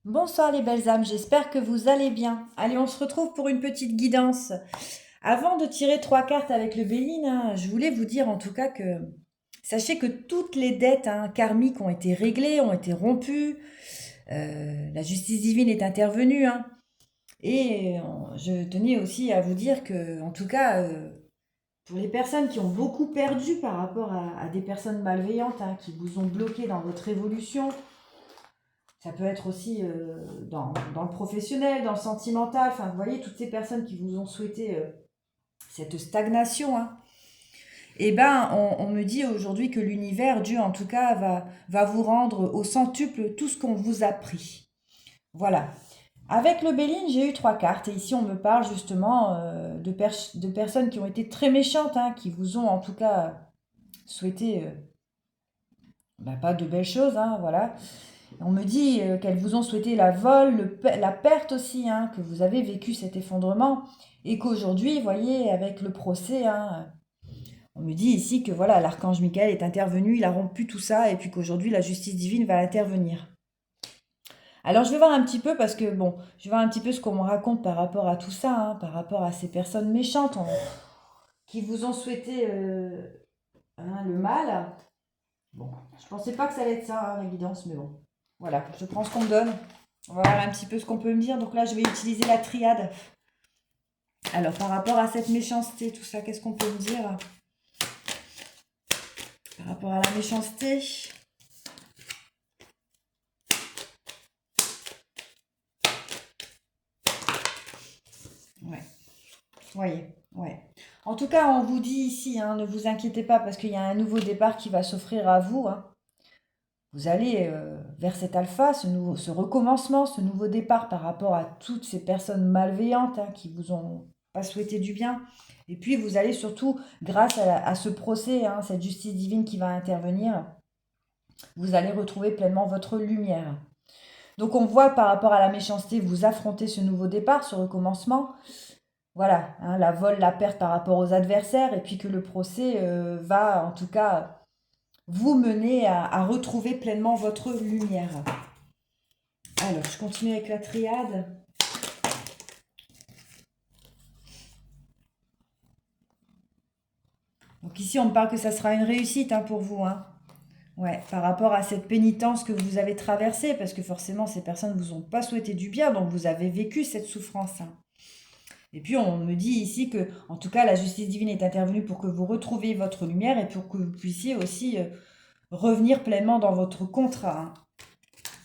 Bonsoir les belles âmes, j'espère que vous allez bien. Allez, on se retrouve pour une petite guidance. Avant de tirer trois cartes avec le Béline, je voulais vous dire en tout cas que sachez que toutes les dettes karmiques ont été réglées, ont été rompues. La justice divine est intervenue. Et je tenais aussi à vous dire que, en tout cas, pour les personnes qui ont beaucoup perdu par rapport à des personnes malveillantes qui vous ont bloqué dans votre évolution, ça peut être aussi dans le professionnel, dans le sentimental. Enfin, vous voyez, toutes ces personnes qui vous ont souhaité cette stagnation. Eh ben, on me dit aujourd'hui que l'univers, Dieu en tout cas, va vous rendre au centuple tout ce qu'on vous a pris. Voilà. Avec le Béline, j'ai eu trois cartes. Et ici, on me parle justement de personnes qui ont été très méchantes, qui vous ont en tout cas souhaité pas de belles choses. Voilà. On me dit qu'elles vous ont souhaité la vol, la perte aussi, que vous avez vécu cet effondrement et qu'aujourd'hui, vous voyez, avec le procès, on me dit ici que voilà, l'archange Michael est intervenu, il a rompu tout ça et puis qu'aujourd'hui, la justice divine va intervenir. Alors, je vais voir un petit peu parce que, bon, je vais voir un petit peu ce qu'on me raconte par rapport à tout ça, par rapport à ces personnes méchantes qui vous ont souhaité le mal. Bon, je pensais pas que ça allait être ça, la guidance, mais bon. Voilà, je prends ce qu'on me donne. On va voir un petit peu ce qu'on peut me dire. Donc là, je vais utiliser la triade. Alors, par rapport à cette méchanceté, tout ça, qu'est-ce qu'on peut me dire par rapport à la méchanceté? Ouais, voyez, ouais. En tout cas, on vous dit ici, ne vous inquiétez pas parce qu'il y a un nouveau départ qui va s'offrir à vous. Vous allez vers cet alpha, ce recommencement, ce nouveau départ par rapport à toutes ces personnes malveillantes qui vous ont pas souhaité du bien. Et puis vous allez surtout, grâce à ce procès, cette justice divine qui va intervenir, vous allez retrouver pleinement votre lumière. Donc on voit par rapport à la méchanceté, vous affrontez ce nouveau départ, ce recommencement. Voilà, la vol, la perte par rapport aux adversaires, et puis que le procès va en tout cas vous mener à retrouver pleinement votre lumière. Alors, je continue avec la triade. Donc ici, on me parle que ça sera une réussite pour vous. Ouais, par rapport à cette pénitence que vous avez traversée, parce que forcément, ces personnes ne vous ont pas souhaité du bien, donc vous avez vécu cette souffrance. Et puis, on me dit ici que, en tout cas, la justice divine est intervenue pour que vous retrouviez votre lumière et pour que vous puissiez aussi revenir pleinement dans votre contrat.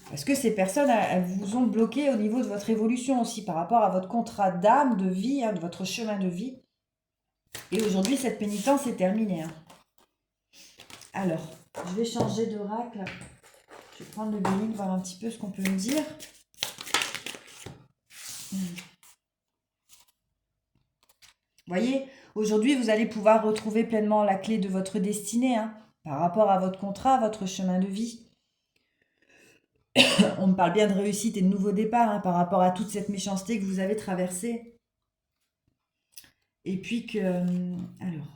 Parce que ces personnes, elles vous ont bloqué au niveau de votre évolution aussi, par rapport à votre contrat d'âme, de vie, de votre chemin de vie. Et aujourd'hui, cette pénitence est terminée. Alors, je vais changer d'oracle. Je vais prendre le Béline, voir un petit peu ce qu'on peut me dire. Voyez, aujourd'hui, vous allez pouvoir retrouver pleinement la clé de votre destinée, par rapport à votre contrat, à votre chemin de vie. On me parle bien de réussite et de nouveau départ, par rapport à toute cette méchanceté que vous avez traversée. Et puis que... alors,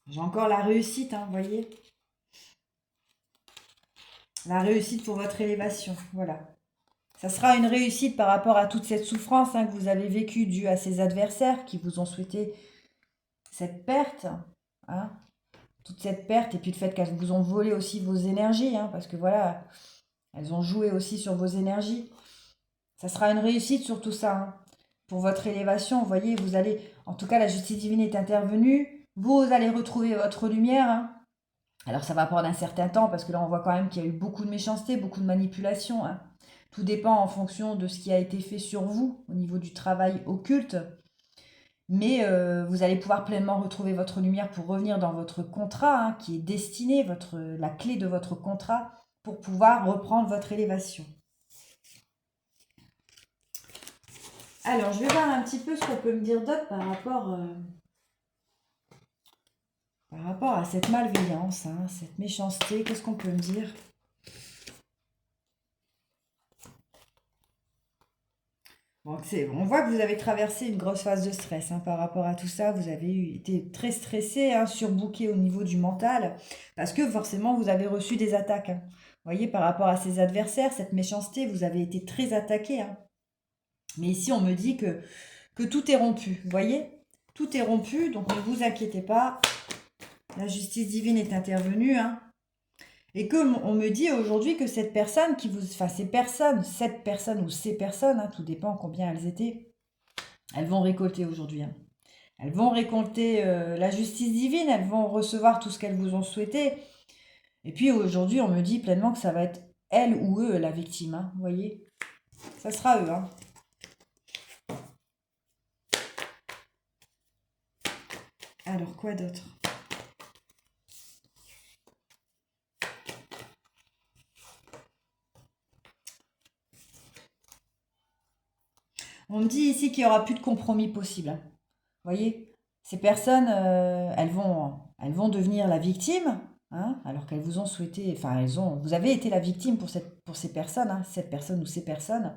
j'ai encore la réussite, vous voyez. La réussite pour votre élévation, voilà. Ça sera une réussite par rapport à toute cette souffrance que vous avez vécue due à ces adversaires qui vous ont souhaité cette perte. Toute cette perte et puis le fait qu'elles vous ont volé aussi vos énergies. Parce que voilà, elles ont joué aussi sur vos énergies. Ça sera une réussite sur tout ça. Pour votre élévation, vous voyez, vous allez... En tout cas, la justice divine est intervenue. Vous allez retrouver votre lumière. Alors ça va prendre un certain temps parce que là, on voit quand même qu'il y a eu beaucoup de méchanceté, beaucoup de manipulation. Tout dépend en fonction de ce qui a été fait sur vous au niveau du travail occulte. Mais vous allez pouvoir pleinement retrouver votre lumière pour revenir dans votre contrat qui est destiné, la clé de votre contrat pour pouvoir reprendre votre élévation. Alors, je vais voir un petit peu ce qu'on peut me dire d'autre par rapport à cette malveillance, cette méchanceté. Qu'est-ce qu'on peut me dire ? Bon, on voit que vous avez traversé une grosse phase de stress par rapport à tout ça. Vous avez été très stressé, surbooké au niveau du mental, parce que forcément, vous avez reçu des attaques. voyez, par rapport à ses adversaires, cette méchanceté, vous avez été très attaqué, hein. Mais ici, on me dit que tout est rompu, vous voyez? Tout est rompu, donc ne vous inquiétez pas. La justice divine est intervenue, hein. Et que on me dit aujourd'hui que cette personne qui vous... Enfin, cette personne ou ces personnes, hein, tout dépend combien elles étaient, elles vont récolter aujourd'hui, hein. Elles vont récolter la justice divine, elles vont recevoir tout ce qu'elles vous ont souhaité. Et puis aujourd'hui, on me dit pleinement que ça va être elle ou eux la victime, hein, vous voyez? Ça sera eux, hein. Alors, quoi d'autre? On me dit ici qu'il n'y aura plus de compromis possible, hein. Vous voyez? Ces personnes, elles vont devenir la victime, hein, alors qu'elles vous ont souhaité... Enfin, vous avez été la victime pour ces personnes, hein, cette personne ou ces personnes.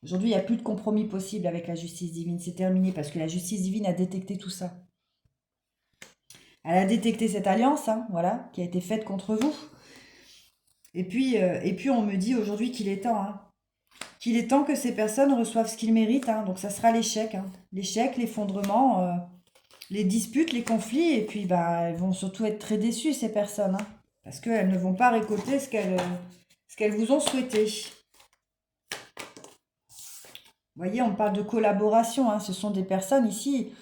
Aujourd'hui, il n'y a plus de compromis possible avec la justice divine. C'est terminé parce que la justice divine a détecté tout ça. Elle a détecté cette alliance, hein, voilà, qui a été faite contre vous. Et puis on me dit aujourd'hui qu'il est temps, hein, qu'il est temps que ces personnes reçoivent ce qu'ils méritent, hein. Donc ça sera l'échec, hein. L'échec, l'effondrement, les disputes, les conflits. Et puis elles vont surtout être très déçues, ces personnes, hein, parce qu'elles ne vont pas récolter ce qu'elles vous ont souhaité. Vous voyez, on parle de collaboration, hein. Ce sont des personnes ici...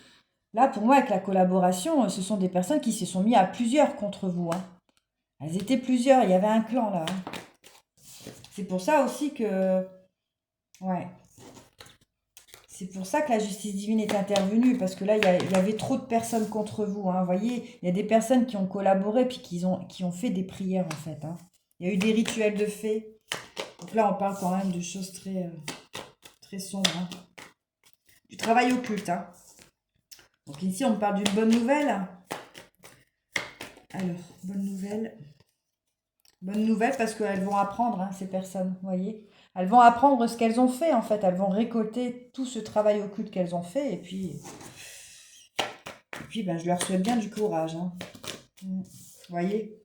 Là, pour moi, avec la collaboration, ce sont des personnes qui se sont mis à plusieurs contre vous, hein. Elles étaient plusieurs, il y avait un clan là, hein. C'est pour ça aussi que... Ouais. C'est pour ça que la justice divine est intervenue, parce que là, il y avait trop de personnes contre vous, hein. Vous voyez, il y a des personnes qui ont collaboré, puis qui ont fait des prières, en fait, hein. Il y a eu des rituels de fées. Donc là, on parle quand même de choses très, très sombres, hein. Du travail occulte, hein. Donc ici, on me parle d'une bonne nouvelle. Alors, bonne nouvelle. Bonne nouvelle parce qu'elles vont apprendre, hein, ces personnes, vous voyez. Elles vont apprendre ce qu'elles ont fait, en fait. Elles vont récolter tout ce travail occulte qu'elles ont fait. Et puis je leur souhaite bien du courage, hein. Vous voyez.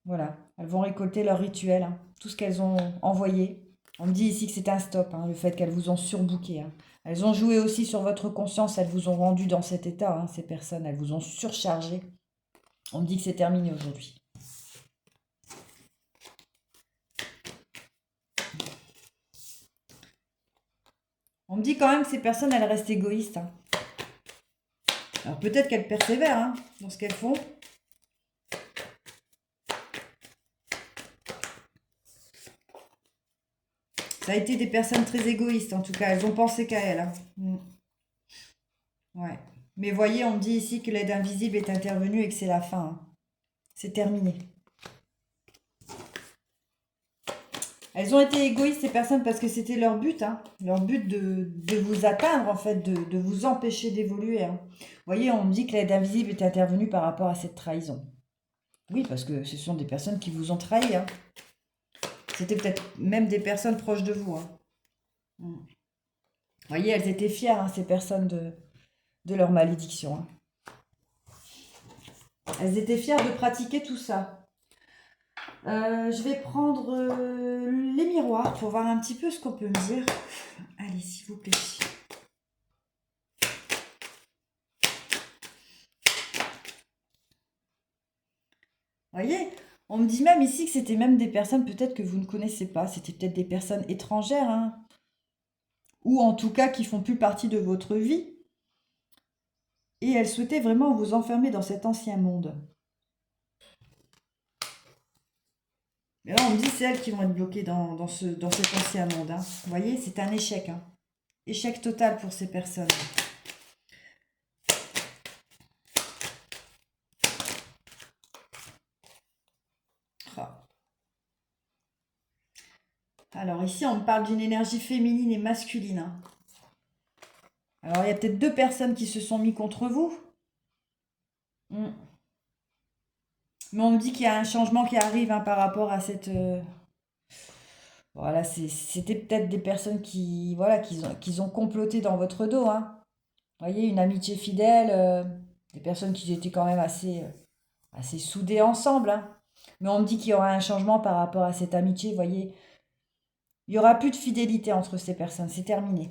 Voilà. Elles vont récolter leur rituel, hein, tout ce qu'elles ont envoyé. On me dit ici que c'est un stop, hein, le fait qu'elles vous ont surbooké, hein. Elles ont joué aussi sur votre conscience. Elles vous ont rendu dans cet état, hein, ces personnes. Elles vous ont surchargé. On me dit que c'est terminé aujourd'hui. On me dit quand même que ces personnes, elles restent égoïstes, hein. Alors peut-être qu'elles persévèrent, hein, dans ce qu'elles font. Ça a été des personnes très égoïstes, en tout cas. Elles ont pensé qu'à elles, hein. Ouais. Mais voyez, on me dit ici que l'aide invisible est intervenue et que c'est la fin, hein. C'est terminé. Elles ont été égoïstes, ces personnes, parce que c'était leur but, hein. Leur but de vous atteindre, en fait, de vous empêcher d'évoluer, hein. Vous voyez, on me dit que l'aide invisible est intervenue par rapport à cette trahison. Oui, parce que ce sont des personnes qui vous ont trahi, hein. C'était peut-être même des personnes proches de vous, hein. Vous voyez, elles étaient fières, hein, ces personnes, de leur malédiction, hein. Elles étaient fières de pratiquer tout ça. Je vais prendre les miroirs pour voir un petit peu ce qu'on peut me dire. Allez, s'il vous plaît. Vous voyez, on me dit même ici que c'était même des personnes peut-être que vous ne connaissez pas. C'était peut-être des personnes étrangères, hein. Ou en tout cas qui font plus partie de votre vie. Et elles souhaitaient vraiment vous enfermer dans cet ancien monde. Mais là, on me dit c'est elles qui vont être bloquées dans cet ancien monde, hein. Vous voyez, c'est un échec, hein. Échec total pour ces personnes. Alors ici, on me parle d'une énergie féminine et masculine, hein. Alors, il y a peut-être deux personnes qui se sont mis contre vous. Mais on me dit qu'il y a un changement qui arrive, hein, par rapport à cette... Voilà, c'était peut-être des personnes qui, voilà, qui ont comploté dans votre dos, hein. Vous voyez, une amitié fidèle, des personnes qui étaient quand même assez soudées ensemble, hein. Mais on me dit qu'il y aura un changement par rapport à cette amitié, vous voyez. Il n'y aura plus de fidélité entre ces personnes, c'est terminé.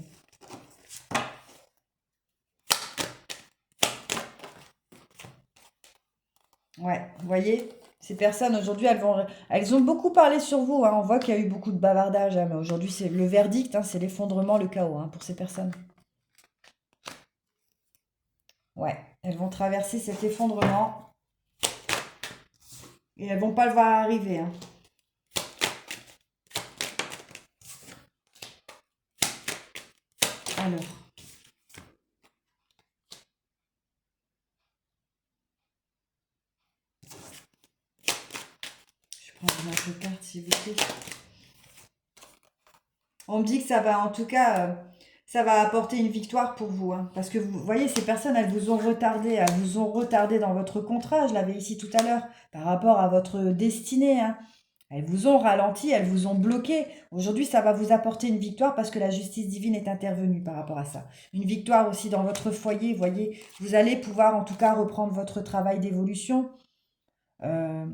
Ouais, vous voyez, ces personnes aujourd'hui, elles ont beaucoup parlé sur vous, hein. On voit qu'il y a eu beaucoup de bavardage, hein, mais aujourd'hui, c'est le verdict, hein, c'est l'effondrement, le chaos, hein, pour ces personnes. Ouais, elles vont traverser cet effondrement et elles vont pas le voir arriver, hein. Alors, je prends une autre carte, s'il vous plaît. On me dit que ça va, en tout cas, ça va apporter une victoire pour vous, hein. Parce que vous voyez, ces personnes, elles vous ont retardé dans votre contrat, je l'avais ici tout à l'heure, par rapport à votre destinée, hein. Elles vous ont ralenti, elles vous ont bloqué. Aujourd'hui, ça va vous apporter une victoire parce que la justice divine est intervenue par rapport à ça. Une victoire aussi dans votre foyer, vous voyez, vous allez pouvoir en tout cas reprendre votre travail d'évolution. Euh,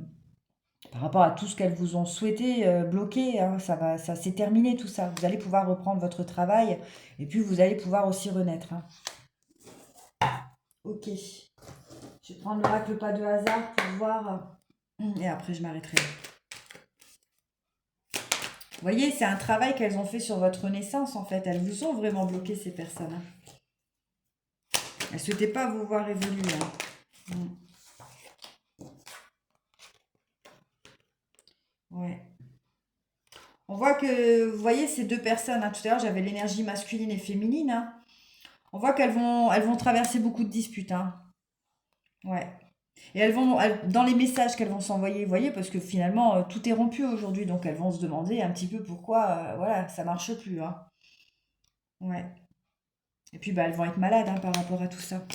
Par rapport à tout ce qu'elles vous ont souhaité bloquer, hein, ça c'est terminé tout ça. Vous allez pouvoir reprendre votre travail et puis vous allez pouvoir aussi renaître, hein. Ok. Je vais prendre l'oracle pas de hasard pour voir et après je m'arrêterai. Vous voyez, c'est un travail qu'elles ont fait sur votre naissance en fait. Elles vous ont vraiment bloqué ces personnes, hein. Elles ne souhaitaient pas vous voir évoluer, hein. Ouais. On voit que, vous voyez, ces deux personnes, hein, tout à l'heure j'avais l'énergie masculine et féminine, hein. On voit qu'elles vont traverser beaucoup de disputes, hein. Ouais. Et dans les messages qu'elles vont s'envoyer, vous voyez, parce que finalement, tout est rompu aujourd'hui, donc elles vont se demander un petit peu pourquoi, voilà, ça marche plus, hein. Ouais. Et puis, bah, elles vont être malades, hein, par rapport à tout ça.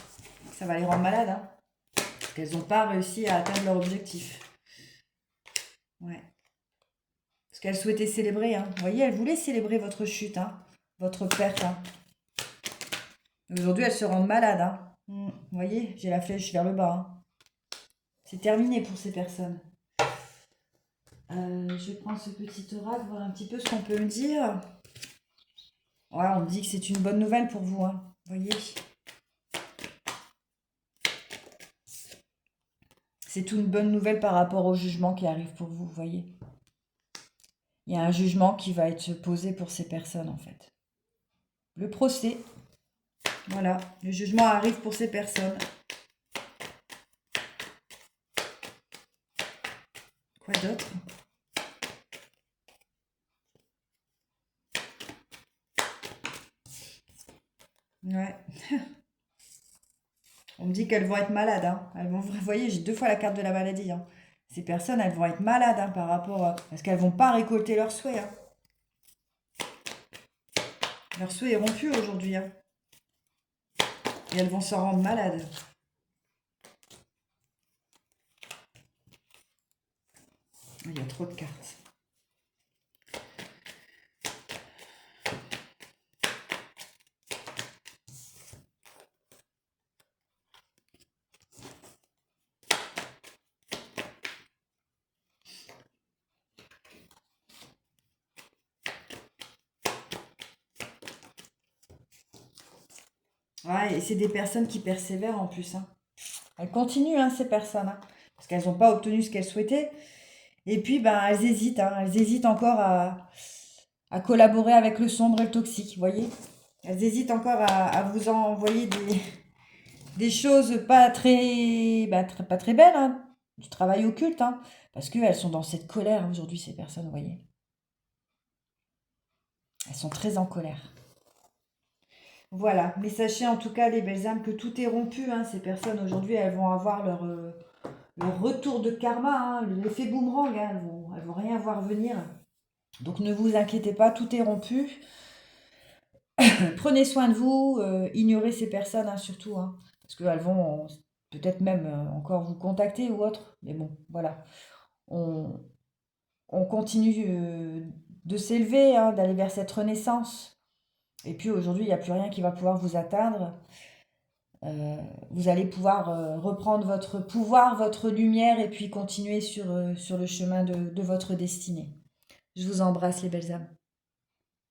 Ça va les rendre malades, hein, parce qu'elles n'ont pas réussi à atteindre leur objectif. Ouais. Parce qu'elles souhaitaient célébrer, hein. Vous voyez, elles voulaient célébrer votre chute, hein, votre perte, hein. Aujourd'hui, elles se rendent malades, hein. Vous voyez, j'ai la flèche vers le bas, hein. C'est terminé pour ces personnes. Je vais prendre ce petit oracle, voir un petit peu ce qu'on peut me dire. Ouais, on me dit que c'est une bonne nouvelle pour vous, hein. Vous voyez, c'est une bonne nouvelle par rapport au jugement qui arrive pour vous, vous voyez. Il y a un jugement qui va être posé pour ces personnes, en fait. Le procès, voilà, le jugement arrive pour ces personnes. Quoi d'autre? Ouais. On me dit qu'elles vont être malades, hein. Vous voyez, j'ai deux fois la carte de la maladie, hein. Ces personnes, elles vont être malades, hein, par rapport à... Parce qu'elles vont pas récolter leurs souhaits, hein. Leur souhait est rompu aujourd'hui, hein. Et elles vont s'en rendre malades. Il y a trop de cartes. Ouais, et c'est des personnes qui persévèrent en plus, hein. Elles continuent, hein, ces personnes, hein, parce qu'elles n'ont pas obtenu ce qu'elles souhaitaient. Et puis, ben, elles hésitent, hein. Elles hésitent encore à collaborer avec le sombre et le toxique, vous voyez. Elles hésitent encore à vous envoyer des choses pas très, pas très belles, hein, du travail occulte, hein, parce qu'elles sont dans cette colère aujourd'hui, ces personnes, vous voyez. Elles sont très en colère. Voilà, mais sachez en tout cas, les belles âmes, que tout est rompu, hein. Ces personnes aujourd'hui, elles vont avoir leur retour de karma, hein, l'effet boomerang, hein. Elles vont rien voir venir. Donc ne vous inquiétez pas, tout est rompu. Prenez soin de vous, ignorez ces personnes, hein, surtout, hein, parce qu'elles vont peut-être même encore vous contacter ou autre. Mais bon, voilà. On, on continue de s'élever, hein, d'aller vers cette renaissance. Et puis aujourd'hui, il n'y a plus rien qui va pouvoir vous atteindre. vous allez pouvoir reprendre votre pouvoir, votre lumière et puis continuer sur le chemin de votre destinée. Je vous embrasse les belles âmes.